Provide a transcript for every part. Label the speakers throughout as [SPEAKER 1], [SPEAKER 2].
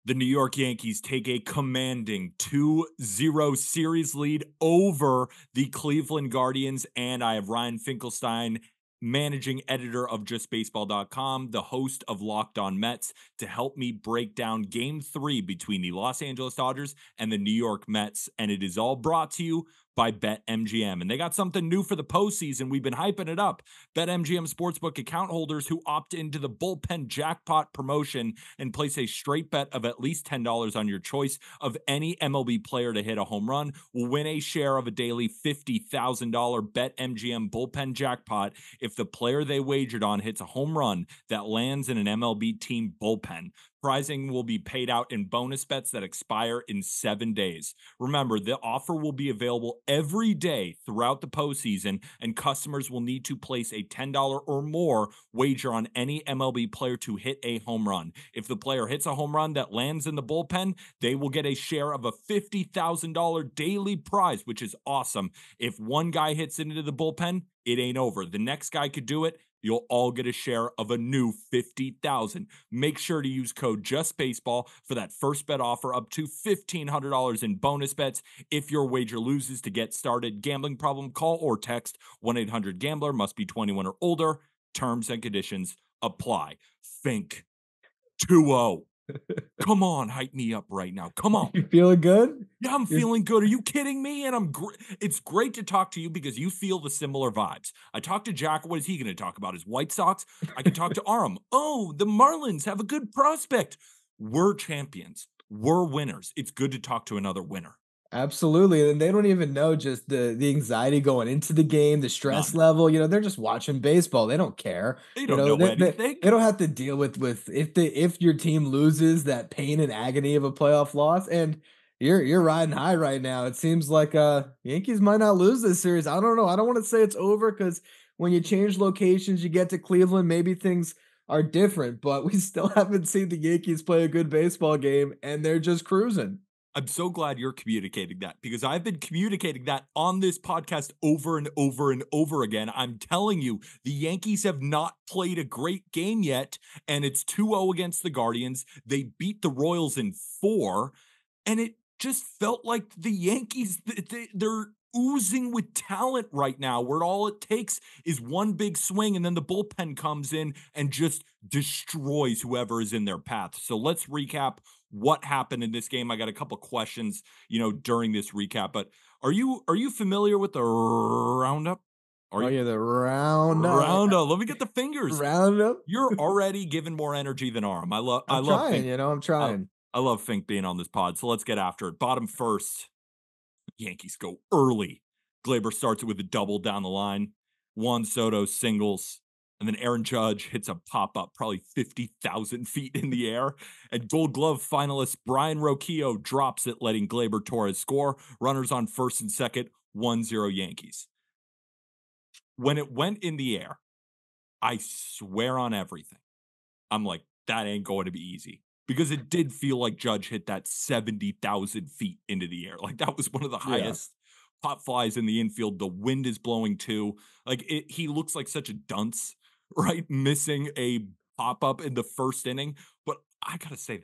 [SPEAKER 1] The New York Yankees take a commanding 2-0 series lead over the Cleveland Guardians, and I have Ryan Finkelstein, managing editor of justbaseball.com, the host of Locked On Mets, to help me break down game 3 between the Los Angeles Dodgers and the New York Mets, and it is all brought to you by BetMGM. And they got something new for the postseason. We've been hyping it up. BetMGM Sportsbook account holders who opt into the bullpen jackpot promotion and place a straight bet of at least $10 on your choice of any MLB player to hit a home run will win a share of a daily $50,000 BetMGM bullpen jackpot if the player they wagered on hits a home run that lands in an MLB team bullpen. Prizing will be paid out in bonus bets that expire in 7 days. Remember, the offer will be available every day throughout the postseason, and customers will need to place a $10 or more wager on any MLB player to hit a home run. If the player hits a home run that lands in the bullpen, they will get a share of a $50,000 daily prize, which is awesome. If one guy hits it into the bullpen, it ain't over. The next guy could do it. You'll all get a share of a new $50,000. Make sure to use code JustBaseball for that first bet offer up to $1,500 in bonus bets if your wager loses. To get started, gambling problem, call or text 1-800-GAMBLER. Must be 21 or older. Terms and conditions apply. Think 2-0. Come on, hype me up right now. Come on.
[SPEAKER 2] You feeling good?
[SPEAKER 1] Yeah, I'm
[SPEAKER 2] You're
[SPEAKER 1] feeling good. Are you kidding me? And it's great to talk to you because you feel the similar vibes. I talked to Jack. What is he going to talk about? His White Sox? I can talk to Aram. Oh, the Marlins have a good prospect. We're champions. We're winners. It's good to talk to another winner.
[SPEAKER 2] Absolutely, and they don't even know just the anxiety going into the game, the stress
[SPEAKER 1] None.
[SPEAKER 2] level. They're just watching baseball. They don't care.
[SPEAKER 1] They
[SPEAKER 2] You
[SPEAKER 1] don't
[SPEAKER 2] know,
[SPEAKER 1] know
[SPEAKER 2] they, they,
[SPEAKER 1] anything.
[SPEAKER 2] they don't have to deal with if your team loses, that pain and agony of a playoff loss. And you're riding high right now. It seems like Yankees might not lose this series. I don't know. I don't want to say it's over because when you change locations, you get to Cleveland, maybe things are different. But we still haven't seen the Yankees play a good baseball game, and they're just cruising.
[SPEAKER 1] I'm so glad you're communicating that because I've been communicating that on this podcast over and over and over again. I'm telling you, the Yankees have not played a great game yet, and it's 2-0 against the Guardians. They beat the Royals in 4, and it just felt like the Yankees, they're oozing with talent right now, where all it takes is one big swing, and then the bullpen comes in and just destroys whoever is in their path. So let's recap what happened in this game. I got a couple questions, during this recap, but are you familiar with the roundup? Are
[SPEAKER 2] Oh
[SPEAKER 1] you
[SPEAKER 2] yeah, the round
[SPEAKER 1] roundup? Let me get the fingers.
[SPEAKER 2] roundup.
[SPEAKER 1] You're already giving more energy than Arm. I
[SPEAKER 2] I'm
[SPEAKER 1] love
[SPEAKER 2] trying,
[SPEAKER 1] Fink.
[SPEAKER 2] I'm
[SPEAKER 1] I,
[SPEAKER 2] trying.
[SPEAKER 1] I love Fink being on this pod. So let's get after it. Bottom first. Yankees go early. Glaber starts it with a double down the line. Juan Soto singles. And then Aaron Judge hits a pop up, probably 50,000 feet in the air. And Gold Glove finalist Brian Roquillo drops it, letting Glaber Torres score. Runners on first and second, 1-0 Yankees. When it went in the air, I swear on everything, I'm like, that ain't going to be easy. Because it did feel like Judge hit that 70,000 feet into the air. Like that was one of the
[SPEAKER 2] Yeah.
[SPEAKER 1] highest pop flies in the infield. The wind is blowing too. He looks like such a dunce, right? Missing a pop up in the first inning. But I gotta say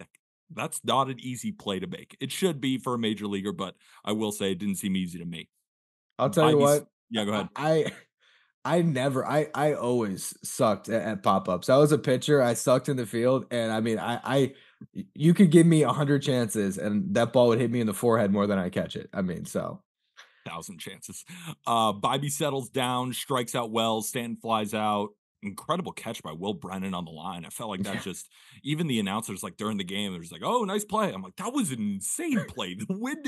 [SPEAKER 1] that's not an easy play to make. It should be for a major leaguer, but I will say it didn't seem easy to me.
[SPEAKER 2] I'll tell you
[SPEAKER 1] Bibby's,
[SPEAKER 2] what,
[SPEAKER 1] yeah, go
[SPEAKER 2] I
[SPEAKER 1] ahead.
[SPEAKER 2] I I always sucked at pop-ups. I was a pitcher, I sucked in the field, and I mean, you could give me 100 chances, and that ball would hit me in the forehead more than I catch it. I mean, so
[SPEAKER 1] Thousand chances. Bobby settles down, strikes out Wells, Stanton flies out. Incredible catch by Will Brennan on the line. I felt like that
[SPEAKER 2] yeah.
[SPEAKER 1] just, even the announcers, like during the game, they're just like, oh, nice play. I'm like, that was an insane play. The wind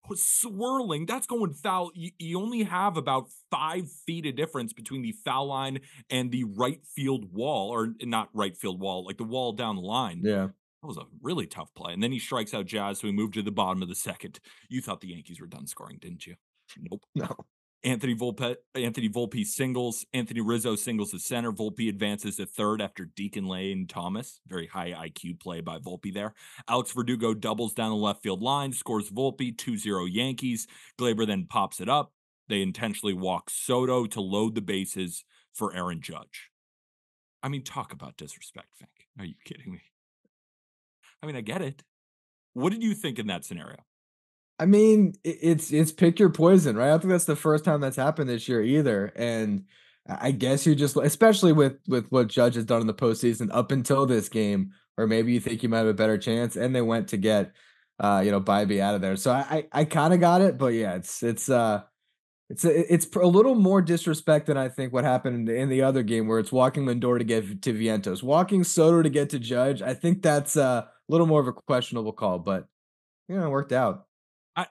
[SPEAKER 1] was swirling. That's going foul. You only have about 5 feet of difference between the foul line and the right field wall, or not right field wall, like the wall down the line.
[SPEAKER 2] Yeah.
[SPEAKER 1] That was a really tough play. And then he strikes out Jazz, so we moved to the bottom of the second. You thought the Yankees were done scoring, didn't you? Nope.
[SPEAKER 2] No.
[SPEAKER 1] Anthony Volpe singles. Anthony Rizzo singles to center. Volpe advances to third after Deacon Lane Thomas. Very high IQ play by Volpe there. Alex Verdugo doubles down the left field line, scores Volpe 2-0 Yankees. Glaber then pops it up. They intentionally walk Soto to load the bases for Aaron Judge. I mean, talk about disrespect, Fink. Are you kidding me? I mean, I get it. What did you think in that scenario?
[SPEAKER 2] I mean, it's pick your poison, right? I don't think that's the first time that's happened this year either. And I guess you just, especially with what Judge has done in the postseason up until this game, or maybe you think you might have a better chance, and they went to get Bybee out of there. So I kind of got it, but yeah, it's a little more disrespect than I think what happened in the other game where it's walking Lindor to get to Vientos, walking Soto to get to Judge. I think that's a little more of a questionable call, but it worked out.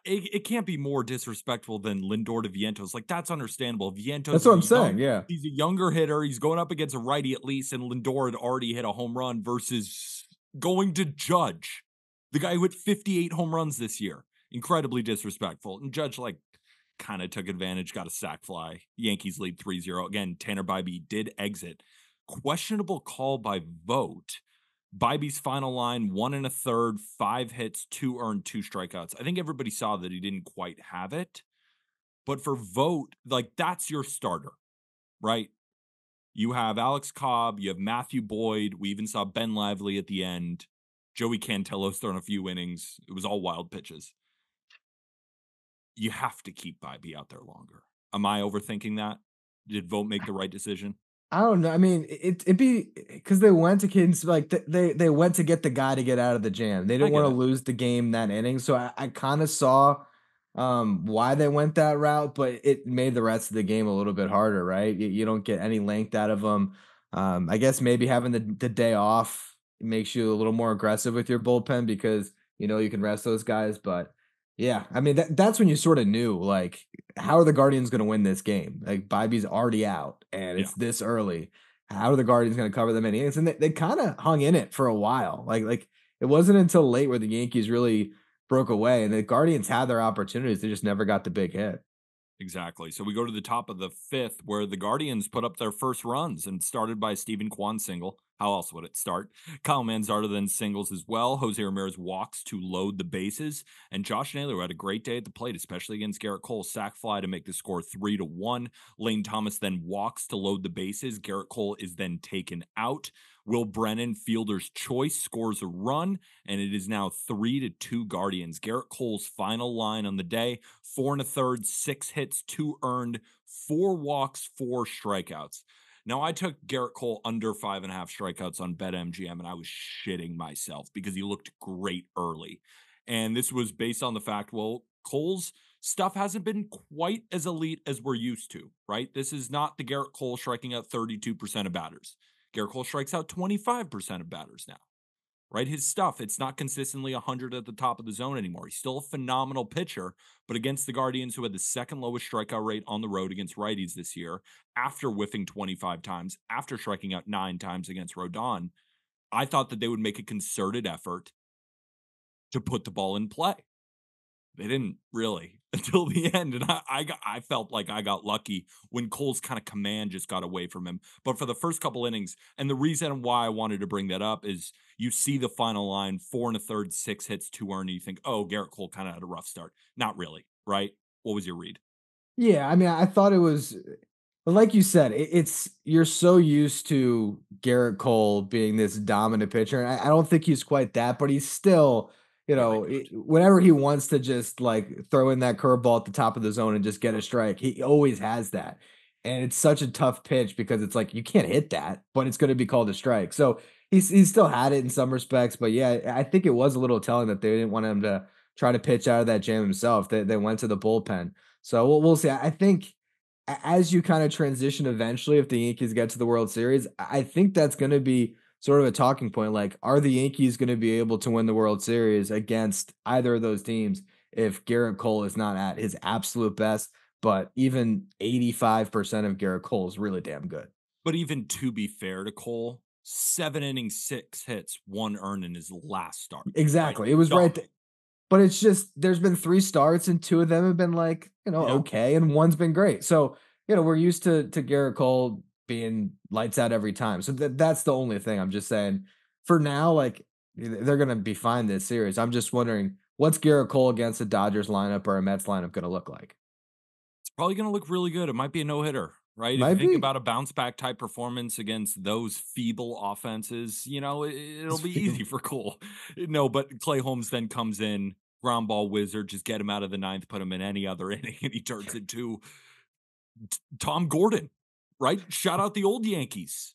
[SPEAKER 1] It can't be more disrespectful than Lindor to Vientos. Like, that's understandable. Vientos
[SPEAKER 2] That's what
[SPEAKER 1] is
[SPEAKER 2] I'm saying. Yeah.
[SPEAKER 1] he's a younger hitter. He's going up against a righty at least, and Lindor had already hit a home run versus going to Judge, the guy who hit 58 home runs this year. Incredibly disrespectful. And Judge, like, kind of took advantage, got a sac fly. Yankees lead 3-0. Again, Tanner Bybee did exit. Questionable call by vote. Bybee's final line, 1 and a third, 5 hits, 2 earned, 2 strikeouts. I think everybody saw that he didn't quite have it. But for vote, like, that's your starter, right? You have Alex Cobb, you have Matthew Boyd. We even saw Ben Lively at the end. Joey Cantillo's thrown a few innings. It was all wild pitches. You have to keep Bybee out there longer. Am I overthinking that? Did vote make the right decision?
[SPEAKER 2] I don't know. I mean, it'd be because they went to kids like they went to get the guy to get out of the jam. They
[SPEAKER 1] I
[SPEAKER 2] didn't
[SPEAKER 1] get
[SPEAKER 2] want to
[SPEAKER 1] it.
[SPEAKER 2] lose the game that inning. So I kind of saw why they went that route, but it made the rest of the game a little bit harder, right? You don't get any length out of them. I guess maybe having the day off makes you a little more aggressive with your bullpen because you can rest those guys. But yeah, I mean that's when you sort of knew like how are the Guardians going to win this game? Like Bybee's already out and
[SPEAKER 1] Yeah,
[SPEAKER 2] it's this early. How are the Guardians going to cover them in innings? And they kind of hung in it for a while. Like it wasn't until late where the Yankees really broke away, and the Guardians had their opportunities. They just never got the big hit.
[SPEAKER 1] exactly. So we go to the top of the fifth, where the Guardians put up their first runs and started by Stephen Kwan single. How else would it start? Kyle Manzardo then singles as well. Jose Ramirez walks to load the bases, and Josh Naylor had a great day at the plate, especially against Garrett Cole. Sac fly to make the score 3-1. Lane Thomas then walks to load the bases. Garrett Cole is then taken out. Will Brennan, fielder's choice, scores a run, and it is now 3-2 Guardians. Garrett Cole's final line on the day: 4 and a third, 6 hits, 2 earned, 4 walks, 4 strikeouts. Now, I took Garrett Cole under 5.5 strikeouts on BetMGM, and I was shitting myself because he looked great early. And this was based on the fact, well, Cole's stuff hasn't been quite as elite as we're used to, right? This is not the Garrett Cole striking out 32% of batters. Garrett Cole strikes out 25% of batters now, right? His stuff, it's not consistently 100 at the top of the zone anymore. He's still a phenomenal pitcher, but against the Guardians, who had the second lowest strikeout rate on the road against righties this year, after whiffing 25 times, after striking out 9 times against Rodon, I thought that they would make a concerted effort to put the ball in play. They didn't really until the end, and I felt like I got lucky when Cole's kind of command just got away from him. But for the first couple innings, and the reason why I wanted to bring that up is you see the final line, 4 and a third, 6 hits, 2 earned, and you think, oh, Garrett Cole kind of had a rough start. Not really, right? What was your read?
[SPEAKER 2] Yeah, I mean, I thought it was but like you said, it's you're so used to Garrett Cole being this dominant pitcher, and I don't think he's quite that, but he's still,
[SPEAKER 1] Very good.
[SPEAKER 2] whenever he wants to just like throw in that curveball at the top of the zone and just get a strike, he always has that. And it's such a tough pitch because it's like you can't hit that, but it's going to be called a strike. So he's still had it in some respects, but yeah, I think it was a little telling that they didn't want him to try to pitch out of that jam himself. They went to the bullpen. So we'll see. I think as you kind of transition eventually, if the Yankees get to the World Series, I think that's going to be sort of a talking point. Like, are the Yankees going to be able to win the World Series against either of those teams if Garrett Cole is not at his absolute best? But even 85% of Garrett Cole is really damn good.
[SPEAKER 1] But even to be fair to Cole, 7 innings, 6 hits, 1 earned in his last start, right?
[SPEAKER 2] Exactly. It was right.
[SPEAKER 1] Dominant.
[SPEAKER 2] But it's just there's been 3 starts and 2 of them have been like,
[SPEAKER 1] Yeah.
[SPEAKER 2] okay, and one's been great. So, we're used to Garrett Cole being lights out every time. So that's the only thing I'm just saying. For now, like they're gonna be fine this series. I'm just wondering what's Garrett Cole against a Dodgers lineup or a Mets lineup gonna look like?
[SPEAKER 1] It's probably going to look really good. It might be a no hitter. right? If you
[SPEAKER 2] Might
[SPEAKER 1] think
[SPEAKER 2] be.
[SPEAKER 1] about a bounce back type performance against those feeble offenses, it'll
[SPEAKER 2] It's
[SPEAKER 1] be
[SPEAKER 2] feel
[SPEAKER 1] easy for Cole. No, but Clay Holmes then comes in, ground ball wizard, just get him out of the ninth, put him in any other inning, and he turns into Tom Gordon, right? Shout out the old Yankees.
[SPEAKER 2] it's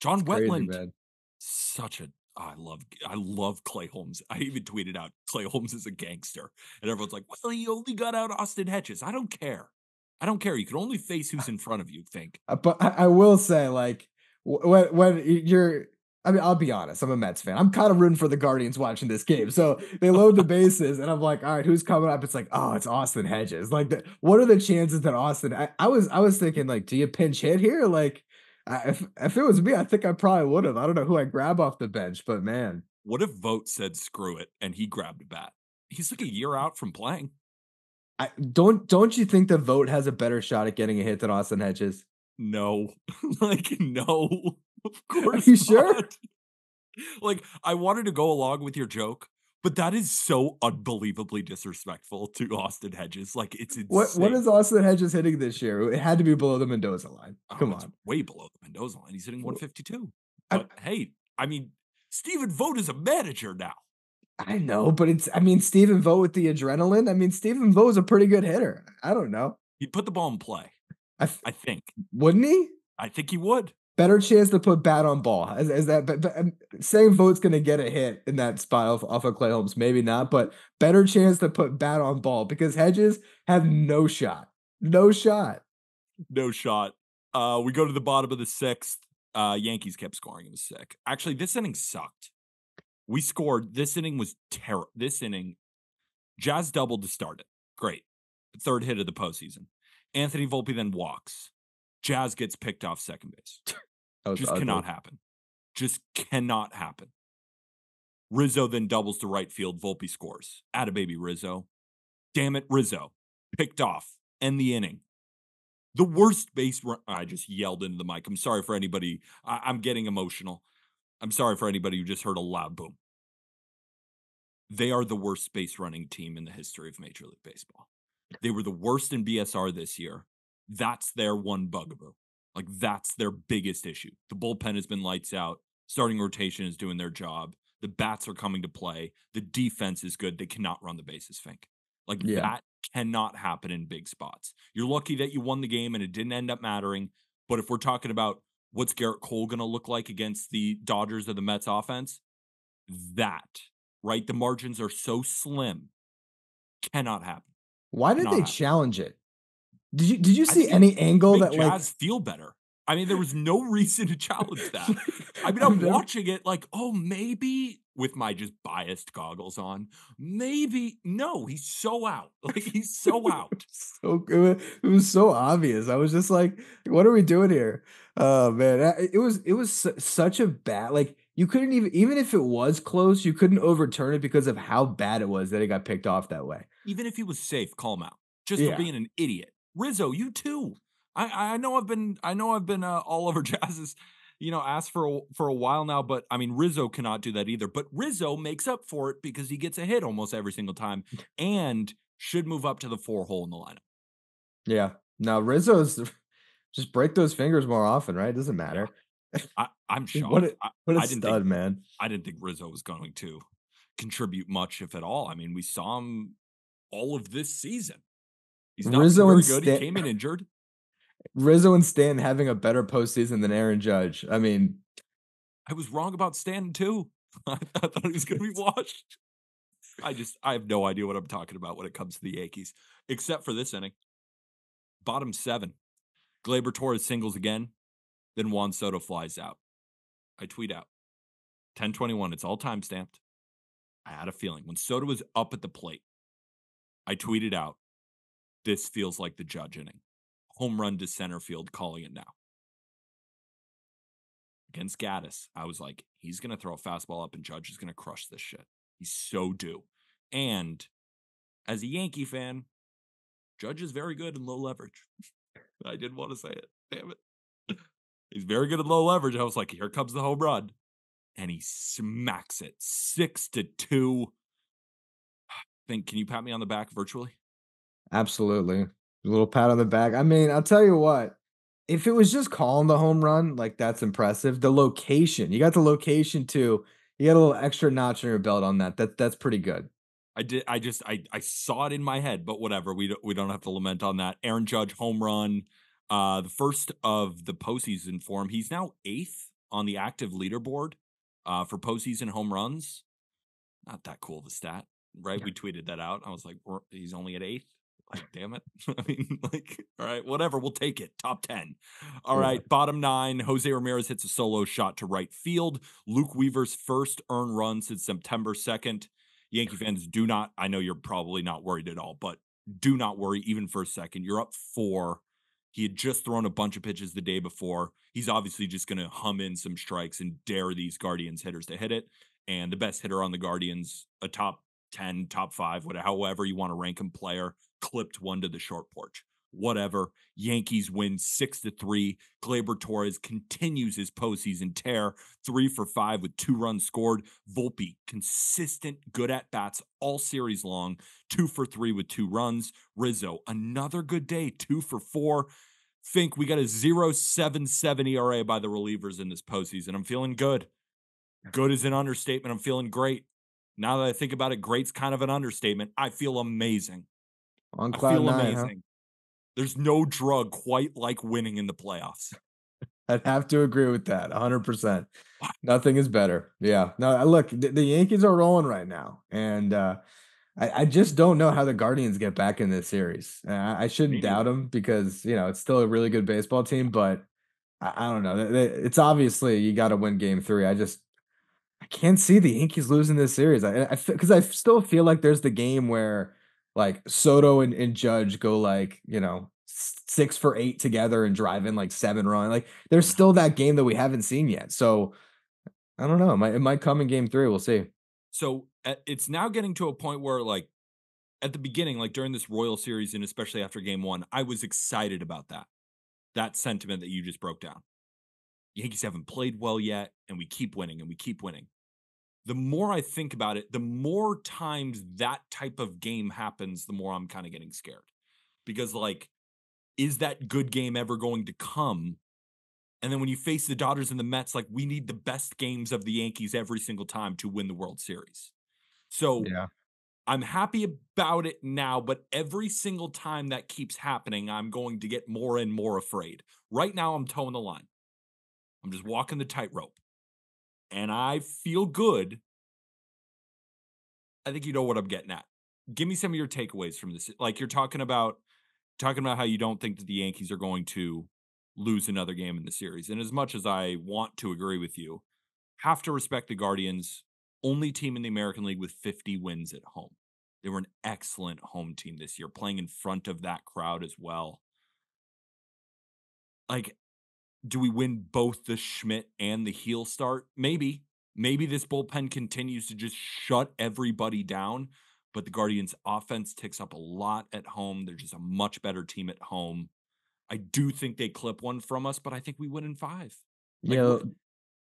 [SPEAKER 1] John
[SPEAKER 2] crazy,
[SPEAKER 1] Wetland,
[SPEAKER 2] man.
[SPEAKER 1] such a I love Clay Holmes. I even tweeted out Clay Holmes is a gangster. And everyone's like, well, he only got out Austin Hedges. I don't care. I don't care. You can only face who's in front of you, think.
[SPEAKER 2] But I will say, like, when you're, I mean, I'll be honest, I'm a Mets fan. I'm kind of rooting for the Guardians watching this game. So they load the bases, and I'm like, all right, who's coming up? It's like, oh, it's Austin Hedges. Like, what are the chances that Austin? I was thinking, like, do you pinch hit here? Like, if it was me, I think I probably would have. I don't know who I grab off the bench, but man,
[SPEAKER 1] What if Vogt said screw it and he grabbed a bat? He's like a year out from playing.
[SPEAKER 2] don't you think the vote has a better shot at getting a hit than Austin Hedges?
[SPEAKER 1] No. Like, no. Of
[SPEAKER 2] Are
[SPEAKER 1] course
[SPEAKER 2] you sure?
[SPEAKER 1] not. Like, I wanted to go along with your joke, but that is so unbelievably disrespectful to Austin Hedges. Like, it's
[SPEAKER 2] What
[SPEAKER 1] insane.
[SPEAKER 2] is Austin Hedges hitting this year? It had to be below the Mendoza line.
[SPEAKER 1] Oh,
[SPEAKER 2] Come
[SPEAKER 1] it's
[SPEAKER 2] on.
[SPEAKER 1] way below the Mendoza line. He's hitting
[SPEAKER 2] W
[SPEAKER 1] 152.
[SPEAKER 2] I
[SPEAKER 1] But hey, I mean, Stephen Vogt is a manager now.
[SPEAKER 2] I know, but I mean, Stephen Vogt with the adrenaline. I mean, Stephen Vogt is a pretty good hitter. I don't know.
[SPEAKER 1] He'd put the ball in play.
[SPEAKER 2] I th
[SPEAKER 1] I think.
[SPEAKER 2] Wouldn't he?
[SPEAKER 1] I think he would.
[SPEAKER 2] Better chance to put bat on ball. As that, but saying Vogt's gonna get a hit in that spot off of Clay Holmes, maybe not, but better chance to put bat on ball because Hedges have no shot. No shot.
[SPEAKER 1] No shot. We go to the bottom of the sixth. Yankees kept scoring. It was sick. Actually, this inning sucked. We scored. This inning was terrible. This inning, Jazz doubled to start it. Great. Third hit of the postseason. Anthony Volpe then walks. Jazz gets picked off second base.
[SPEAKER 2] That was
[SPEAKER 1] Just
[SPEAKER 2] ugly.
[SPEAKER 1] cannot happen. Just cannot happen. Rizzo then doubles to right field. Volpe scores. Atta baby Rizzo. Damn it, Rizzo. Picked off. End the inning. The worst base run. I just yelled into the mic. I'm sorry for anybody. I'm getting emotional. I'm sorry for anybody who just heard a loud boom. They are the worst base running team in the history of Major League Baseball. They were the worst in BSR this year. That's their one bugaboo. Like, that's their biggest issue. The bullpen has been lights out. Starting rotation is doing their job. The bats are coming to play. The defense is good. They cannot run the bases, Fink. Like,
[SPEAKER 2] Yeah.
[SPEAKER 1] that cannot happen in big spots. You're lucky that you won the game and it didn't end up mattering. But if we're talking about what's Garrett Cole going to look like against the Dodgers or the Mets offense, that, right? The margins are so slim. Cannot happen.
[SPEAKER 2] Why did
[SPEAKER 1] Cannot
[SPEAKER 2] they
[SPEAKER 1] happen.
[SPEAKER 2] challenge it? Did you
[SPEAKER 1] I
[SPEAKER 2] see
[SPEAKER 1] think
[SPEAKER 2] any
[SPEAKER 1] to
[SPEAKER 2] angle
[SPEAKER 1] make
[SPEAKER 2] that like
[SPEAKER 1] Jazz feel better. I mean, there was no reason to challenge that. I mean,
[SPEAKER 2] I've
[SPEAKER 1] I'm
[SPEAKER 2] never
[SPEAKER 1] watching it like, oh, maybe with my just biased goggles on, maybe. No, he's so out. Like, he's so out.
[SPEAKER 2] so good. It was so obvious. I was just like, what are we doing here? Oh man, it was such a bad like you couldn't even if it was close, you couldn't overturn it because of how bad it was that it got picked off that way.
[SPEAKER 1] Even if he was safe, call him out just for
[SPEAKER 2] Yeah.
[SPEAKER 1] being an idiot. Rizzo, you too. I know I've been all over Jazz's, ass for a while now, but I mean Rizzo cannot do that either. But Rizzo makes up for it because he gets a hit almost every single time and should move up to the 4 hole in the lineup.
[SPEAKER 2] Yeah. Now Rizzo's just break those fingers more often, right? Doesn't
[SPEAKER 1] Yeah,
[SPEAKER 2] matter.
[SPEAKER 1] I'm
[SPEAKER 2] What
[SPEAKER 1] shocked.
[SPEAKER 2] a
[SPEAKER 1] I,
[SPEAKER 2] what a
[SPEAKER 1] I didn't think
[SPEAKER 2] stud, man.
[SPEAKER 1] I didn't think Rizzo was going to contribute much, if at all. I mean, we saw him all of this season. He's not been
[SPEAKER 2] Rizzo and
[SPEAKER 1] very good. He
[SPEAKER 2] Stan
[SPEAKER 1] came in injured.
[SPEAKER 2] Rizzo and Stanton having a better postseason than Aaron Judge. I mean,
[SPEAKER 1] I was wrong about Stanton too. I thought he was going to be washed. I have no idea what I'm talking about when it comes to the Yankees, except for this inning. Bottom 7. Gleyber Torres singles again. Then Juan Soto flies out. I tweet out 10:21. It's all time stamped. I had a feeling when Soto was up at the plate. I tweeted out, "This feels like the Judge inning. Home run to center field, calling it now." Against Gaddis, I was like, he's going to throw a fastball up and Judge is going to crush this shit. He's so due. And as a Yankee fan, Judge is very good in low leverage. I didn't want to say it. Damn it. He's very good at low leverage. I was like, here comes the home run. And he smacks it 6-2. Can you pat me on the back virtually?
[SPEAKER 2] absolutely. A little pat on the back. I mean, I'll tell you what. If it was just calling the home run, like, that's impressive. The location, you got the location too. You got a little extra notch on your belt on that. That's pretty good.
[SPEAKER 1] I saw it in my head, but whatever. We don't have to lament on that. Aaron Judge home run, the first of the postseason for him. He's now 8th on the active leaderboard for postseason home runs. Not that cool of a stat, right? We tweeted that out. I was like, he's only at 8th. Like, damn it. I mean, like, all right, whatever. We'll take it. Top 10. All
[SPEAKER 2] Yeah.
[SPEAKER 1] right, bottom 9. Jose Ramirez hits a solo shot to right field. Luke Weaver's first earned run since September 2nd. Yankee fans, do not, I know you're probably not worried at all, but do not worry even for a second. You're up 4. He had just thrown a bunch of pitches the day before. He's obviously just going to hum in some strikes and dare these Guardians hitters to hit it. And the best hitter on the Guardians, a top 10, top 5, whatever, however you want to rank him player, clipped one to the short porch. Whatever. Yankees win 6-3. Gleyber Torres continues his postseason tear, 3 for 5 with 2 runs scored. Volpe, consistent, good at bats all series long, 2 for 3 with 2 runs. Rizzo, another good day, 2 for 4. Fink, we got a 0.77 ERA by the relievers in this postseason. I'm feeling good. Good is an understatement. I'm feeling great. Now that I think about it, great's kind of an understatement. I feel amazing.
[SPEAKER 2] On
[SPEAKER 1] I
[SPEAKER 2] cloud
[SPEAKER 1] feel
[SPEAKER 2] 9, huh?
[SPEAKER 1] amazing. There's no drug quite like winning in the playoffs.
[SPEAKER 2] I'd have to agree with that 100%. Nothing is better. Yeah. No, look, the Yankees are rolling right now, and I just don't know how the Guardians get back in this series. I shouldn't
[SPEAKER 1] Me
[SPEAKER 2] doubt
[SPEAKER 1] neither.
[SPEAKER 2] them because it's still a really good baseball team, but I don't know. It's obviously you got to win Game 3. I can't see the Yankees losing this series. Because I still feel like there's the game where like Soto and Judge go like 6 for 8 together and drive in like 7 run. Like there's
[SPEAKER 1] No.
[SPEAKER 2] still that game that we haven't seen yet. So I don't know. It might come in Game 3. We'll see.
[SPEAKER 1] So it's now getting to a point where, like, at the beginning, like during this Royal series, and especially after game 1, I was excited about that sentiment that you just broke down. Yankees haven't played well yet, and we keep winning and we keep winning. The more I think about it, the more times that type of game happens, the more I'm kind of getting scared. Because, like, is that good game ever going to come? And then when you face the Dodgers and the Mets, like, we need the best games of the Yankees every single time to win the World Series. So
[SPEAKER 2] Yeah.
[SPEAKER 1] I'm happy about it now, but every single time that keeps happening, I'm going to get more and more afraid. Right now, I'm toeing the line. I'm just walking the tightrope. And I feel good. I think you know what I'm getting at. Give me some of your takeaways from this. Like, you're talking about how you don't think that the Yankees are going to lose another game in the series. And as much as I want to agree with you, have to respect the Guardians, only team in the American League with 50 wins at home. They were an excellent home team this year, playing in front of that crowd as well. Like, do we win both the Schmidt and the heel start? Maybe. Maybe this bullpen continues to just shut everybody down, but the Guardians' offense ticks up a lot at home. They're just a much better team at home. I do think they clip one from us, but I think we win in 5. Like,
[SPEAKER 2] Yeah,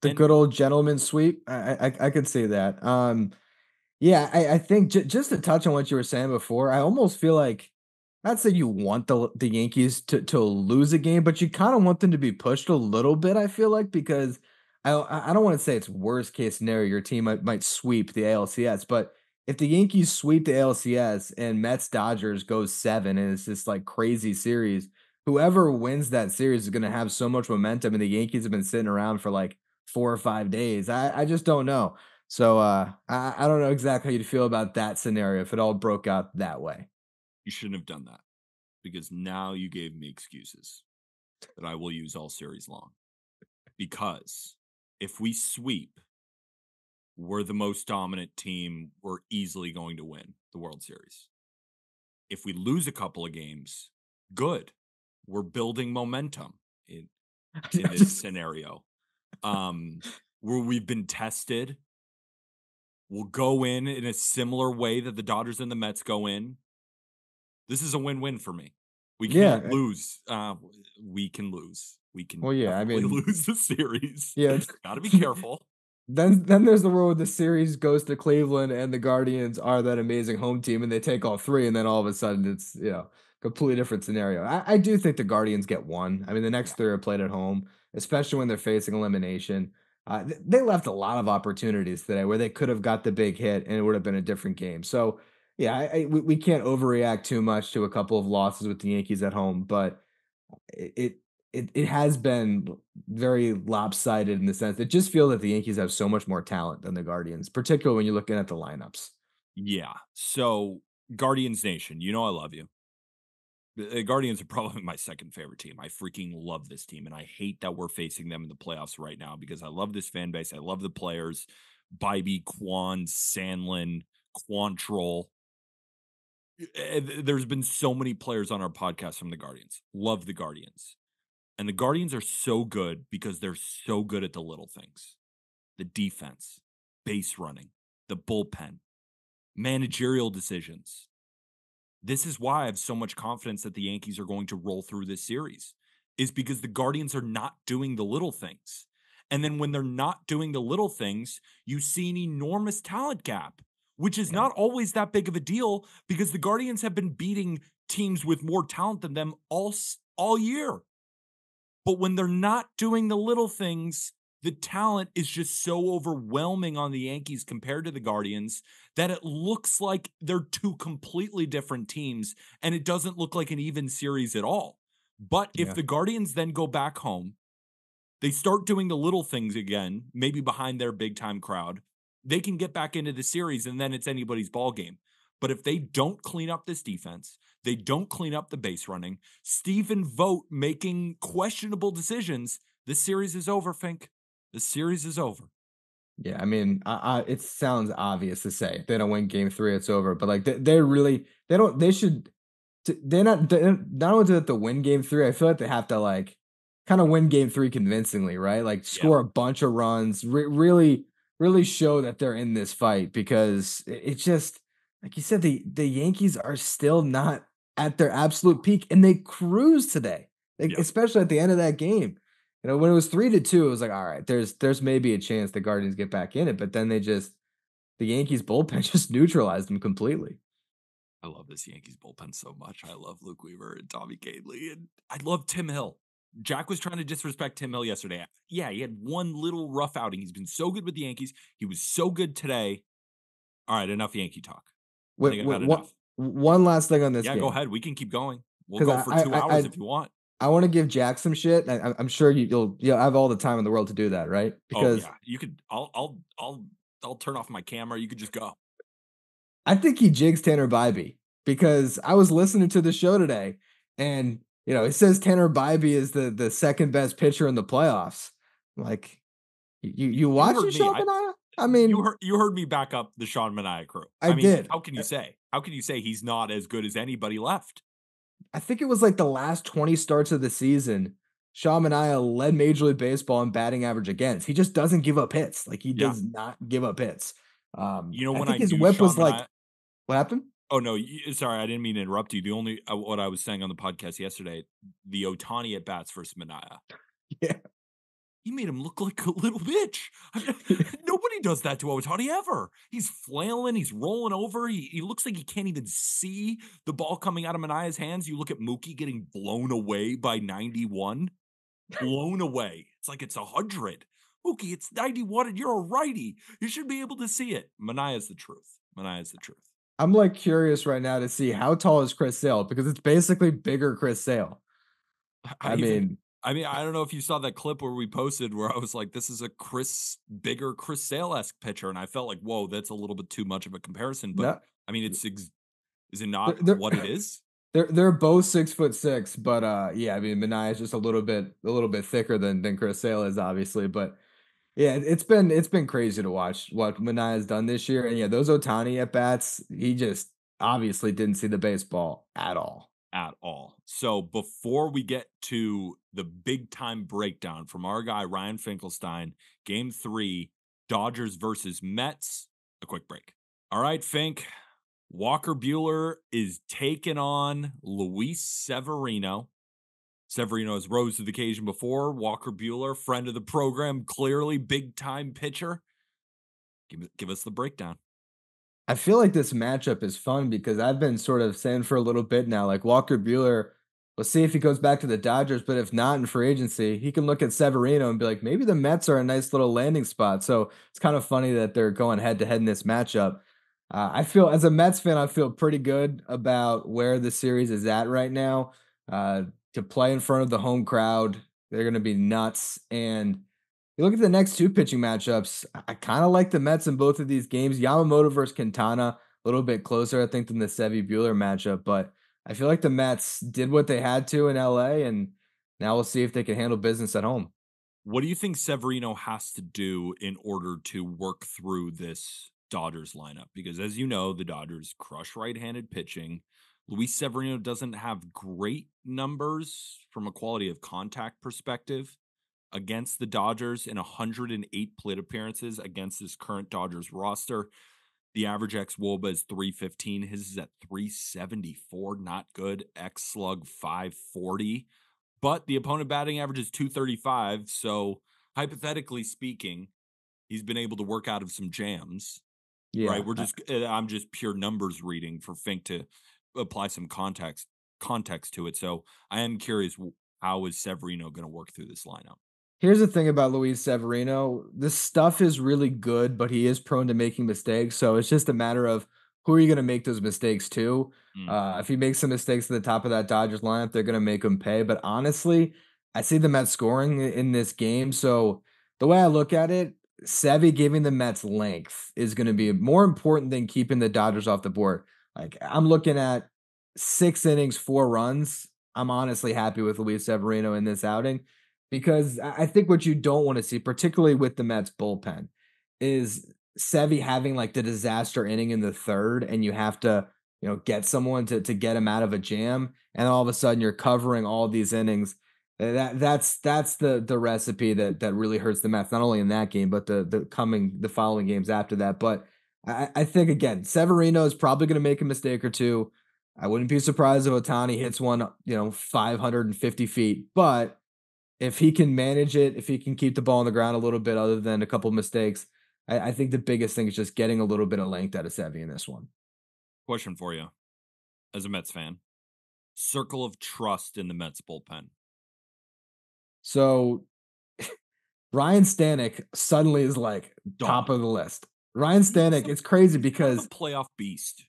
[SPEAKER 2] the
[SPEAKER 1] and
[SPEAKER 2] good old gentleman sweep. I could see that. Yeah, I think just to touch on what you were saying before, I almost feel like not say you want the Yankees to lose a game, but you kind of want them to be pushed a little bit. I feel like because I don't want to say it's worst case scenario. Your team might sweep the ALCS, but if the Yankees sweep the ALCS and Mets Dodgers goes 7 and it's this like crazy series, whoever wins that series is going to have so much momentum, and the Yankees have been sitting around for like 4 or 5 days. I just don't know. So I don't know exactly how you'd feel about that scenario if it all broke out that way.
[SPEAKER 1] you shouldn't have done that because now you gave me excuses that I will use all series long. Because if we sweep, we're the most dominant team. We're easily going to win the World Series. If we lose a couple of games, good. We're building momentum in
[SPEAKER 2] I
[SPEAKER 1] this
[SPEAKER 2] just
[SPEAKER 1] scenario. Where we've been tested, we'll go in a similar way that the Dodgers and the Mets go in. This is a win-win for me. We
[SPEAKER 2] yeah.
[SPEAKER 1] can't lose. We can lose. We can
[SPEAKER 2] Well, yeah. I
[SPEAKER 1] definitely
[SPEAKER 2] mean,
[SPEAKER 1] lose the series.
[SPEAKER 2] yeah.
[SPEAKER 1] Got to be careful.
[SPEAKER 2] Then there's the world where the series goes to Cleveland and the Guardians are that amazing home team and they take all three, and then all of a sudden it's. completely different scenario. I do think the Guardians get one. I mean, the next
[SPEAKER 1] Yeah.
[SPEAKER 2] 3 are played at home, especially when they're facing elimination. They left a lot of opportunities today where they could have got the big hit and it would have been a different game. So, yeah, we can't overreact too much to a couple of losses with the Yankees at home, but it it it has been very lopsided in the sense that just feel that the Yankees have so much more talent than the Guardians, particularly when you're looking at the lineups.
[SPEAKER 1] Yeah. So, Guardians Nation, you know I love you. The Guardians are probably my second favorite team. I freaking love this team, and I hate that we're facing them in the playoffs right now because I love this fan base. I love the players. Bybee, Kwan, Sandlin, Quantrill. There's been so many players on our podcast from the Guardians. Love the Guardians. And the Guardians are so good because they're so good at the little things. The defense, base running, the bullpen, managerial decisions. This is why I have so much confidence that the Yankees are going to roll through this series, is because the Guardians are not doing the little things. And then when they're not doing the little things, you see an enormous talent gap, which is
[SPEAKER 2] Yeah,
[SPEAKER 1] not always that big of a deal because the Guardians have been beating teams with more talent than them all year. But when they're not doing the little things, the talent is just so overwhelming on the Yankees compared to the Guardians that it looks like they're two completely different teams and it doesn't look like an even series at all. But if
[SPEAKER 2] yeah.
[SPEAKER 1] the Guardians then go back home, they start doing the little things again, maybe behind their big time crowd, they can get back into the series and then it's anybody's ball game. But if they don't clean up this defense, they don't clean up the base running, Stephen Vogt making questionable decisions, this series is over, Fink. The series is over.
[SPEAKER 2] Yeah, I mean, it sounds obvious to say if they don't win game 3, it's over. But like they really, they don't, they should, not only do they have to win game 3, I feel like they have to like kind of win game 3 convincingly, right? Like
[SPEAKER 1] Yeah.
[SPEAKER 2] score a bunch of runs, really, really show that they're in this fight because it's just like you said, the Yankees are still not at their absolute peak and they cruise today, like,
[SPEAKER 1] Yeah.
[SPEAKER 2] especially at the end of that game. You know, when it was 3-2, it was like, all right, there's maybe a chance the Guardians get back in it, but then the Yankees bullpen just neutralized them completely.
[SPEAKER 1] I love this Yankees bullpen so much. I love Luke Weaver and Tommy Cadley, and I love Tim Hill. Jack was trying to disrespect Tim Hill yesterday. Yeah, he had one little rough outing. He's been so good with the Yankees. He was so good today. All right, enough Yankee talk. I
[SPEAKER 2] Wait,
[SPEAKER 1] think I've had
[SPEAKER 2] what
[SPEAKER 1] enough.
[SPEAKER 2] one last thing on this
[SPEAKER 1] Yeah, go
[SPEAKER 2] game,
[SPEAKER 1] ahead. We can keep going. We'll
[SPEAKER 2] because
[SPEAKER 1] go for 2 hours if you want.
[SPEAKER 2] I want to give Jack some shit. I'm sure you'll have all the time in the world to do that, right?
[SPEAKER 1] Oh
[SPEAKER 2] Because
[SPEAKER 1] yeah, you could. I'll turn off my camera. You could just go.
[SPEAKER 2] I think he jigs Tanner Bybee because I was listening to the show today, and it says Tanner Bybee is the second best pitcher in the playoffs. Like, you
[SPEAKER 1] You
[SPEAKER 2] watching
[SPEAKER 1] heard me.
[SPEAKER 2] Sean I mean,
[SPEAKER 1] You heard me back up the Sean Manaea crew.
[SPEAKER 2] I
[SPEAKER 1] I mean,
[SPEAKER 2] did.
[SPEAKER 1] how can you say? How can you say he's not as good as anybody left?
[SPEAKER 2] I think it was like the last 20 starts of the season. Shaw Mania led Major League Baseball in batting average against. He just doesn't give up hits. Like he
[SPEAKER 1] Yeah.
[SPEAKER 2] does not give up hits.
[SPEAKER 1] You know
[SPEAKER 2] I
[SPEAKER 1] when
[SPEAKER 2] think
[SPEAKER 1] I
[SPEAKER 2] his
[SPEAKER 1] knew
[SPEAKER 2] whip
[SPEAKER 1] Sean
[SPEAKER 2] was like
[SPEAKER 1] Manaea.
[SPEAKER 2] what happened?
[SPEAKER 1] Oh no, sorry, I didn't mean to interrupt you. The only what I was saying on the podcast yesterday, the Otani at bats versus Manaea.
[SPEAKER 2] Yeah.
[SPEAKER 1] He made him look like a little bitch. Nobody does that to Otani ever. He's flailing, he's rolling over. He looks like he can't even see the ball coming out of Manaea's hands. You look at Mookie getting blown away by 91. Blown away. It's like it's 100. Mookie, it's 91 and you're a righty. You should be able to see it. Manaea's the truth. Manaea's the truth.
[SPEAKER 2] I'm like curious right now to see how tall is Chris Sale because it's basically bigger Chris Sale.
[SPEAKER 1] I
[SPEAKER 2] I
[SPEAKER 1] even
[SPEAKER 2] mean,
[SPEAKER 1] I mean, I don't know if you saw that clip where we posted where I was like, this is a bigger Chris Sale-esque pitcher. And I felt like, whoa, that's a little bit too much of a comparison. But
[SPEAKER 2] no,
[SPEAKER 1] I mean, is it
[SPEAKER 2] they're
[SPEAKER 1] not
[SPEAKER 2] they're,
[SPEAKER 1] what it is?
[SPEAKER 2] they're both 6'6", but yeah, I mean Mania is just a little bit thicker than Chris Sale is, obviously, but yeah, it's been crazy to watch what Manaea has done this year, and yeah, those Otani at bats, he just obviously didn't see the baseball at all.
[SPEAKER 1] At all. So before we get to the big time breakdown from our guy Ryan Finkelstein, game 3, Dodgers versus Mets, a quick break. All right, Fink. Walker Bueller is taking on Luis Severino. Severino has rose to the occasion before. Walker Bueller, friend of the program, clearly big time pitcher. Give us the breakdown.
[SPEAKER 2] I feel like this matchup is fun because I've been sort of saying for a little bit now, like Walker Bueller, we'll see if he goes back to the Dodgers, but if not in free agency, he can look at Severino and be like, maybe the Mets are a nice little landing spot. So it's kind of funny that they're going head to head in this matchup. I feel, as a Mets fan, I feel pretty good about where the series is at right now. Uh, to play in front of the home crowd, they're going to be nuts. And you look at the next two pitching matchups. I kind of like the Mets in both of these games. Yamamoto versus Quintana, a little bit closer, I think, than the Sevy Bueller matchup. But I feel like the Mets did what they had to in LA, and now we'll see if they can handle business at home.
[SPEAKER 1] What do you think Severino has to do in order to work through this Dodgers lineup? Because as you know, the Dodgers crush right-handed pitching. Luis Severino doesn't have great numbers from a quality of contact perspective against the Dodgers in 108 plate appearances against this current Dodgers roster. The average ex Woba is 315. His is at 374. Not good. X slug 540. But the opponent batting average is 235. So hypothetically speaking, he's been able to work out of some jams, right?
[SPEAKER 2] Yeah.
[SPEAKER 1] I'm just pure numbers reading for Fink to apply some context to it. So I am curious, how is Severino going to work through this lineup?
[SPEAKER 2] Here's the thing about Luis Severino. This stuff is really good, but he is prone to making mistakes. So it's just a matter of who are you going to make those mistakes to?
[SPEAKER 1] Mm.
[SPEAKER 2] If he makes some mistakes at the top of that Dodgers lineup, they're going to make him pay. But honestly, I see the Mets scoring in this game. So the way I look at it, Sevy giving the Mets length is going to be more important than keeping the Dodgers off the board. Like I'm looking at 6 innings, 4 runs. I'm honestly happy with Luis Severino in this outing because I think what you don't want to see, particularly with the Mets bullpen, is Sevy having like the disaster inning in the third, and you have to, get someone to get him out of a jam, and all of a sudden you're covering all these innings. That's the recipe that really hurts the Mets, not only in that game, but the following games after that. But I think again, Severino is probably going to make a mistake or two. I wouldn't be surprised if Otani hits one, 550 feet, but if he can manage it, if he can keep the ball on the ground a little bit, other than a couple mistakes, I think the biggest thing is just getting a little bit of length out of Sevy in this one.
[SPEAKER 1] Question for you as a Mets fan: circle of trust in the Mets bullpen.
[SPEAKER 2] So Ryan Stanek suddenly is like top
[SPEAKER 1] Dog.
[SPEAKER 2] of the list. Ryan
[SPEAKER 1] He's
[SPEAKER 2] Stanek,
[SPEAKER 1] a
[SPEAKER 2] it's crazy
[SPEAKER 1] he's kind of a
[SPEAKER 2] because
[SPEAKER 1] playoff beast.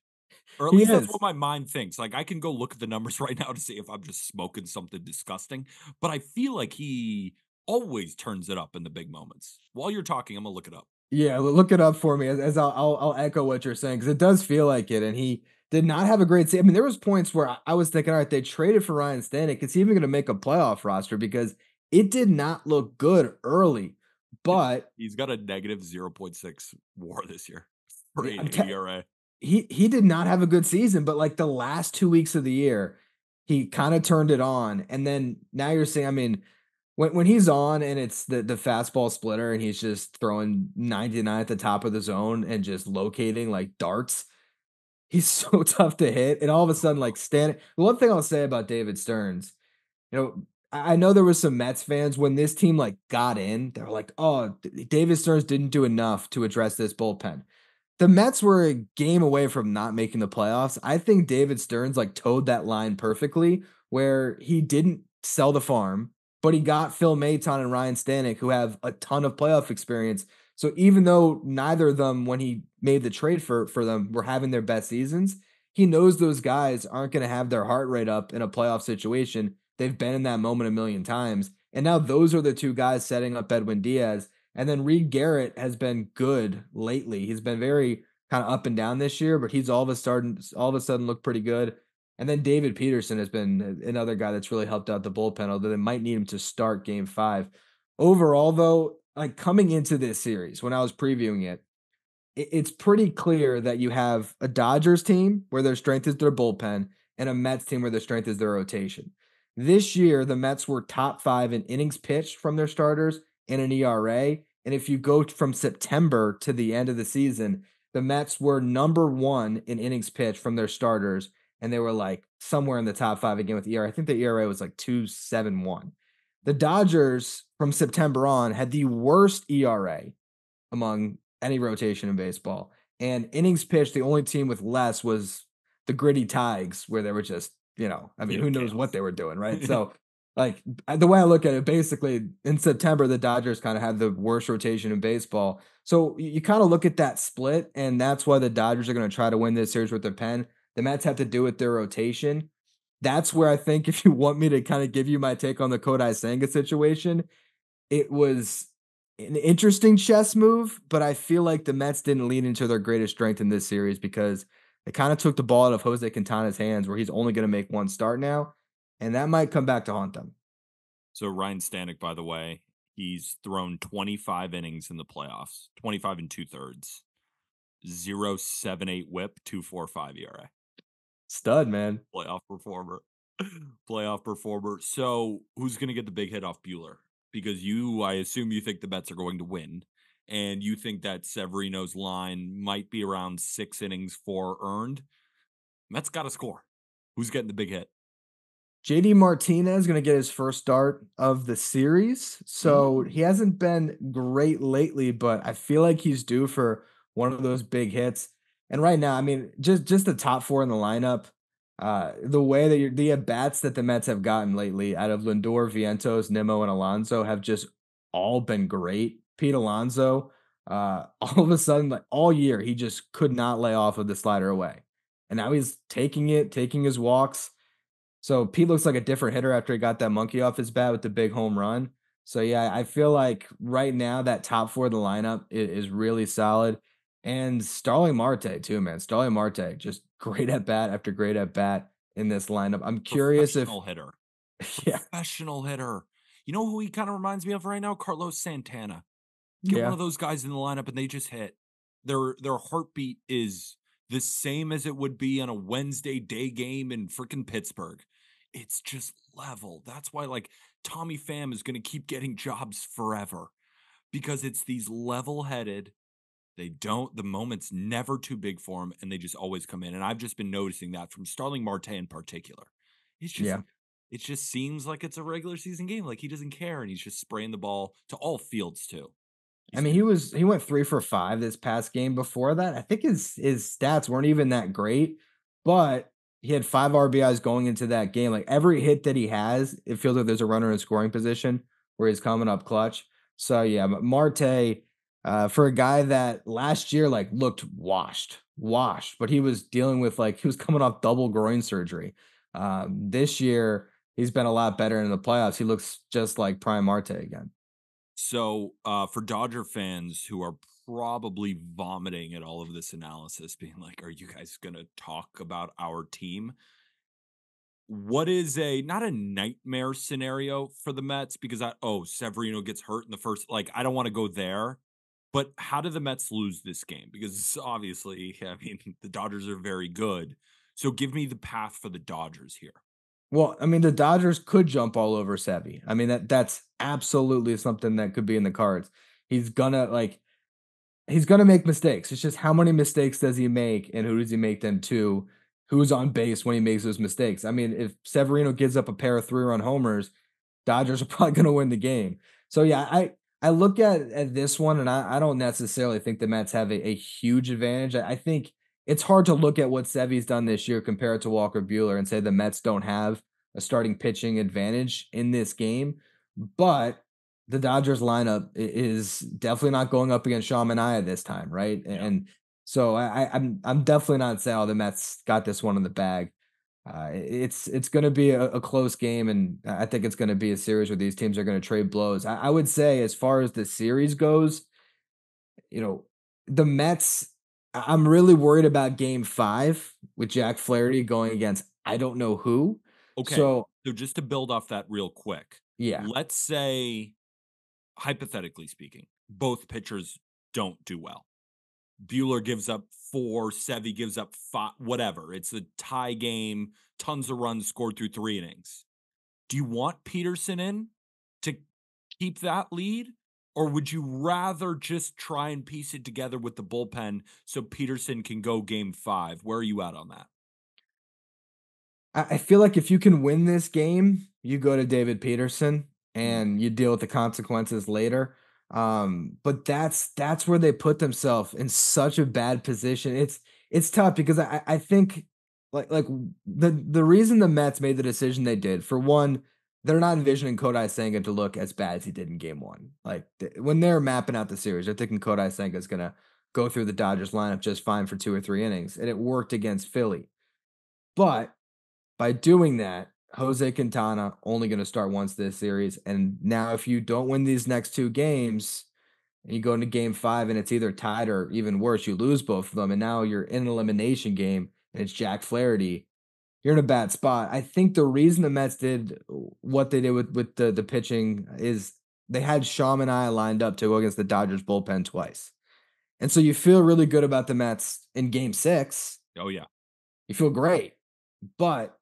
[SPEAKER 1] Or at
[SPEAKER 2] he
[SPEAKER 1] least that's
[SPEAKER 2] is.
[SPEAKER 1] what my mind thinks. Like, I can go look at the numbers right now to see if I'm just smoking something disgusting, but I feel like he always turns it up in the big moments. While you're talking, I'm gonna look it up.
[SPEAKER 2] Yeah, look it up for me as I'll echo what you're saying because it does feel like it. And he did not have a great season. I mean, there was points where I was thinking, all right, they traded for Ryan Stanek. It's even going to make a playoff roster because it did not look good early. But
[SPEAKER 1] He's got a negative -0.6 WAR this year for
[SPEAKER 2] yeah,
[SPEAKER 1] an ERA.
[SPEAKER 2] he did not have a good season. But like the last 2 weeks of the year, he kind of turned it on. And then now you're saying, I mean, when he's on and it's the fastball splitter and he's just throwing 99 at the top of the zone and just locating like darts, he's so tough to hit. And all of a sudden, like standing. The one thing I'll say about David Stearns, I know there was some Mets fans when this team like got in, they were like, "Oh, David Stearns didn't do enough to address this bullpen." The Mets were a game away from not making the playoffs. I think David Stearns like towed that line perfectly where he didn't sell the farm, but he got Phil Maton and Ryan Stanek who have a ton of playoff experience. So even though neither of them, when he made the trade for them, were having their best seasons, he knows those guys aren't going to have their heart rate up in a playoff situation. They've been in that moment a million times. And now those are the two guys setting up Edwin Diaz. And then Reed Garrett has been good lately. He's been very kind of up and down this year, but he's all of a sudden looked pretty good. And then David Peterson has been another guy that's really helped out the bullpen, although they might need him to start game 5. Overall, though, like coming into this series, when I was previewing it, it's pretty clear that you have a Dodgers team where their strength is their bullpen and a Mets team where their strength is their rotation. This year, the Mets were top 5 in innings pitched from their starters and an ERA. And if you go from September to the end of the season, the Mets were number 1 in innings pitched from their starters, and they were like somewhere in the top 5 again with ERA. I think the ERA was like 2.71. The Dodgers from September on had the worst ERA among any rotation in baseball. and innings pitched, the only team with less was the Gritty Tigers, where they were just, I mean,
[SPEAKER 1] Yeah,
[SPEAKER 2] who knows what
[SPEAKER 1] chaos.
[SPEAKER 2] they were doing, right? So, like, the way I look at it, basically, in September, the Dodgers kind of had the worst rotation in baseball. So you kind of look at that split, and that's why the Dodgers are going to try to win this series with their pen. The Mets have to do with their rotation. That's where I think if you want me to kind of give you my take on the Kodai Senga situation, it was an interesting chess move, but I feel like the Mets didn't lean into their greatest strength in this series because they kind of took the ball out of Jose Quintana's hands where he's only going to make one start now, and that might come back to haunt them.
[SPEAKER 1] So Ryan Stanek, by the way, he's thrown 25 innings in the playoffs, 25 and 2/3, 0.78 whip, 2.45 ERA.
[SPEAKER 2] Stud, man.
[SPEAKER 1] Playoff performer. Playoff performer. So who's gonna get the big hit off Bueller? Because I assume you think the Mets are going to win, and you think that Severino's line might be around 6 innings, 4 earned. Mets gotta score. Who's getting the big hit?
[SPEAKER 2] JD Martinez going to get his first start of the series. So he
[SPEAKER 1] Mm.
[SPEAKER 2] hasn't been great lately, but I feel like he's due for one of those big hits. And right now, I mean, just the top four in the lineup, the way that the at bats that the Mets have gotten lately out of Lindor, Vientos, Nimmo, and Alonso have just all been great. Pete Alonso, all of a sudden, like all year, he just could not lay off of the slider away. And now he's taking it, taking his walks. So Pete looks like a different hitter after he got that monkey off his bat with the big home run. So yeah, I feel like right now that top four of the lineup is really solid. And Starling Marte too, man. Starling Marte, just great at bat after great at bat in this lineup. I'm curious if
[SPEAKER 1] Professional hitter.
[SPEAKER 2] yeah,
[SPEAKER 1] Professional hitter. You know who he kind of reminds me of right now? Carlos Santana. Get one
[SPEAKER 2] yeah.
[SPEAKER 1] of those guys in the lineup and they just hit. Their heartbeat is the same as it would be on a Wednesday day game in freaking Pittsburgh. It's just level. That's why like Tommy Pham is going to keep getting jobs forever because it's these level-headed. The moment's never too big for them and they just always come in. And I've just been noticing that from Starling Marte in particular. It's just
[SPEAKER 2] Yeah.
[SPEAKER 1] it just seems like it's a regular season game. Like he doesn't care and he's just spraying the ball to all fields too.
[SPEAKER 2] I
[SPEAKER 1] He's
[SPEAKER 2] mean,
[SPEAKER 1] good.
[SPEAKER 2] he went 3 for 5 this past game. Before that, I think his stats weren't even that great, but he had 5 RBIs going into that game. Like every hit that he has, it feels like there's a runner in scoring position where he's coming up clutch. So yeah, but Marte, for a guy that last year like looked washed, but he was dealing with like he was coming off double groin surgery. This year he's been a lot better in the playoffs. He looks just like prime Marte again.
[SPEAKER 1] So, for Dodger fans who are probably vomiting at all of this analysis, being like, "Are you guys gonna talk about our team?" What is a not a nightmare scenario for the Mets? Because Severino gets hurt in the first. Like, I don't want to go there. But how do the Mets lose this game? Because obviously, I mean, the Dodgers are very good. So give me the path for the Dodgers here.
[SPEAKER 2] Well, I mean, the Dodgers could jump all over Sevy. I mean, that's absolutely something that could be in the cards. He's gonna like he's gonna make mistakes. It's just how many mistakes does he make and who does he make them to? Who's on base when he makes those mistakes? I mean, if Severino gives up a pair of 3-run homers, Dodgers are probably gonna win the game. So yeah, I look at this one and I don't necessarily think the Mets have a huge advantage. I think it's hard to look at what Sevy's done this year compared to Walker Bueller and say the Mets don't have a starting pitching advantage in this game. But the Dodgers lineup is definitely not going up against Sean Manaea this time, right?
[SPEAKER 1] Yeah.
[SPEAKER 2] And so I'm definitely not saying, oh, the Mets got this one in the bag. It's going to be a close game, and I think it's going to be a series where these teams are going to trade blows. I would say, as far as the series goes, you know, the Mets. I'm really worried about Game 5 with Jack Flaherty going against I don't know who.
[SPEAKER 1] Okay.
[SPEAKER 2] So
[SPEAKER 1] So just to build off that real quick,
[SPEAKER 2] yeah,
[SPEAKER 1] let's say, hypothetically speaking, both pitchers don't do well. Bueller gives up 4, Sevy gives up 5, whatever. It's a tie game, tons of runs scored through 3 innings. Do you want Peterson in to keep that lead? Or would you rather just try and piece it together with the bullpen so Peterson can go game 5? Where are you at on that?
[SPEAKER 2] I feel like if you can win this game, you go to David Peterson
[SPEAKER 1] Mm,
[SPEAKER 2] and you deal with the consequences later. But that's where they put themselves in such a bad position. It's tough because I think like the reason the Mets made the decision they did, for one, they're not envisioning Kodai Senga to look as bad as he did in game one. Like when they're mapping out the series, they're thinking Kodai Senga is gonna go through the Dodgers lineup just fine for 2 or 3 innings. And it worked against Philly. But by doing that, Jose Quintana only going to start once this series. And now, if you don't win these next 2 games and you go into game 5 and it's either tied or even worse, you lose both of them. And now you're in an elimination game and it's Jack Flaherty. You're in a bad spot. I think the reason the Mets did what they did with the pitching is they had Sham and I lined up to go against the Dodgers bullpen twice. And so you feel really good about the Mets in game 6.
[SPEAKER 1] Oh, yeah.
[SPEAKER 2] You feel great. But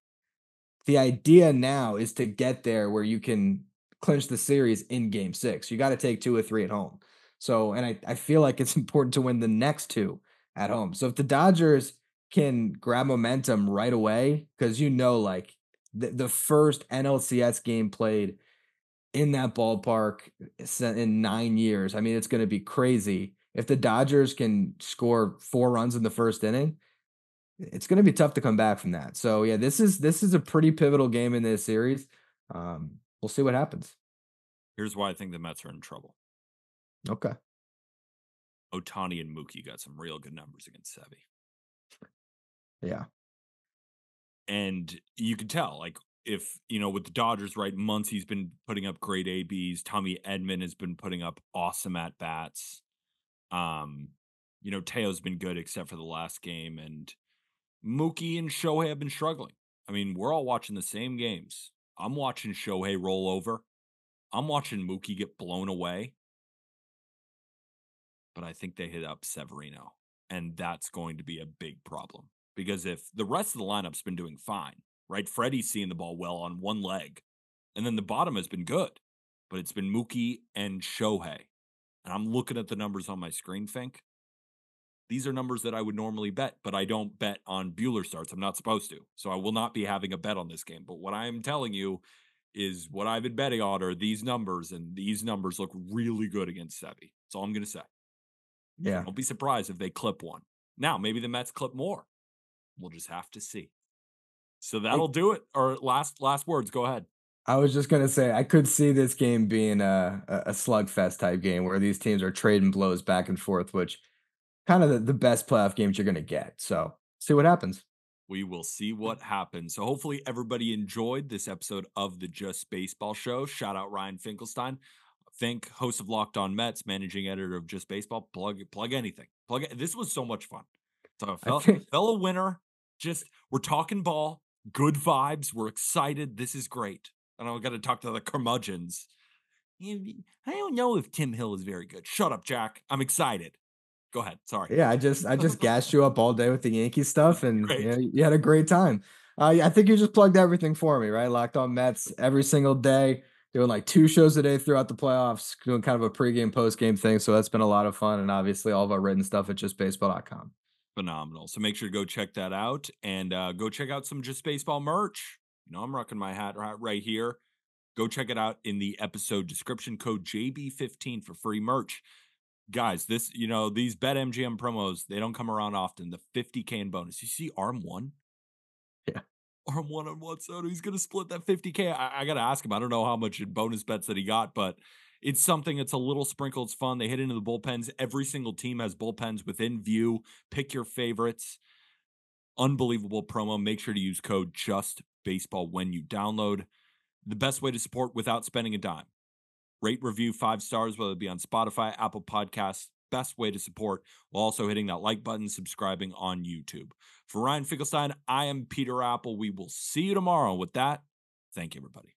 [SPEAKER 2] the idea now is to get there where you can clinch the series in game 6. You got to take 2 or 3 at home. So, and I feel like it's important to win the next 2 at home. So if the Dodgers can grab momentum right away, because like the first NLCS game played in that ballpark in 9 years, I mean, it's going to be crazy. If the Dodgers can score 4 runs in the first inning, it's going to be tough to come back from that. So yeah, this is a pretty pivotal game in this series. We'll see what happens.
[SPEAKER 1] Here's why I think the Mets are in trouble.
[SPEAKER 2] Okay.
[SPEAKER 1] Otani and Mookie got some real good numbers against Sevy.
[SPEAKER 2] Yeah.
[SPEAKER 1] And you can tell, like, if, with the Dodgers, right, Muncy's been putting up great ABs. Tommy Edman has been putting up awesome at-bats. Teo's been good except for the last game. And Mookie and Shohei have been struggling. I mean, we're all watching the same games. I'm watching Shohei roll over. I'm watching Mookie get blown away. But I think they hit up Severino. And that's going to be a big problem. Because if the rest of the lineup's been doing fine, right? Freddie's seeing the ball well on one leg. And then the bottom has been good. But it's been Mookie and Shohei. And I'm looking at the numbers on my screen, Fink. These are numbers that I would normally bet, but I don't bet on Bueller starts. I'm not supposed to. So I will not be having a bet on this game. But what I am telling you is what I've been betting on are these numbers, and these numbers look really good against Sevy. That's all I'm going to say. So
[SPEAKER 2] Yeah.
[SPEAKER 1] don't be surprised if they clip one. Now, maybe the Mets clip more. We'll just have to see. So that'll do it. Or last words. Go ahead.
[SPEAKER 2] I was just gonna say I could see this game being a slugfest type game where these teams are trading blows back and forth, which kind of the best playoff games you're gonna get. So see what happens.
[SPEAKER 1] We will see what happens. So hopefully everybody enjoyed this episode of the Just Baseball Show. Shout out Ryan Finkelstein. Fink, host of Locked On Mets, managing editor of Just Baseball. Plug anything. This was so much fun. So
[SPEAKER 2] I think
[SPEAKER 1] fellow winner. We're talking ball, good vibes. We're excited. This is great. And I got to talk to the curmudgeons. I don't know if Tim Hill is very good. Shut up, Jack. I'm excited. Go ahead. Sorry.
[SPEAKER 2] yeah, I just gassed you up all day with the Yankee stuff, and
[SPEAKER 1] Great.
[SPEAKER 2] you had a great time. I think you just plugged everything for me, right? Locked On Mets every single day, doing like 2 shows a day throughout the playoffs, doing kind of a pregame, postgame thing. So that's been a lot of fun, and obviously all of our written stuff at justbaseball.com.
[SPEAKER 1] Phenomenal. So make sure to go check that out, and go check out some Just Baseball merch. I'm rocking my hat right here. Go check it out in the episode description. Code JB15 for free merch. Guys, these BetMGM promos, they don't come around often. The 50K in bonus. You see Arm 1?
[SPEAKER 2] Yeah.
[SPEAKER 1] Arm 1 on what side? He's going to split that 50K. I got to ask him. I don't know how much in bonus bets that he got, but it's something. It's a little sprinkle. It's fun. They hit into the bullpens. Every single team has bullpens within view. Pick your favorites. Unbelievable promo. Make sure to use code JUSTBASEBALL when you download. The best way to support without spending a dime. Rate, review 5 stars, whether it be on Spotify, Apple Podcasts. Best way to support, while also hitting that like button, subscribing on YouTube. For Ryan Finkelstein, I am Peter Apple. We will see you tomorrow. With that, thank you, everybody.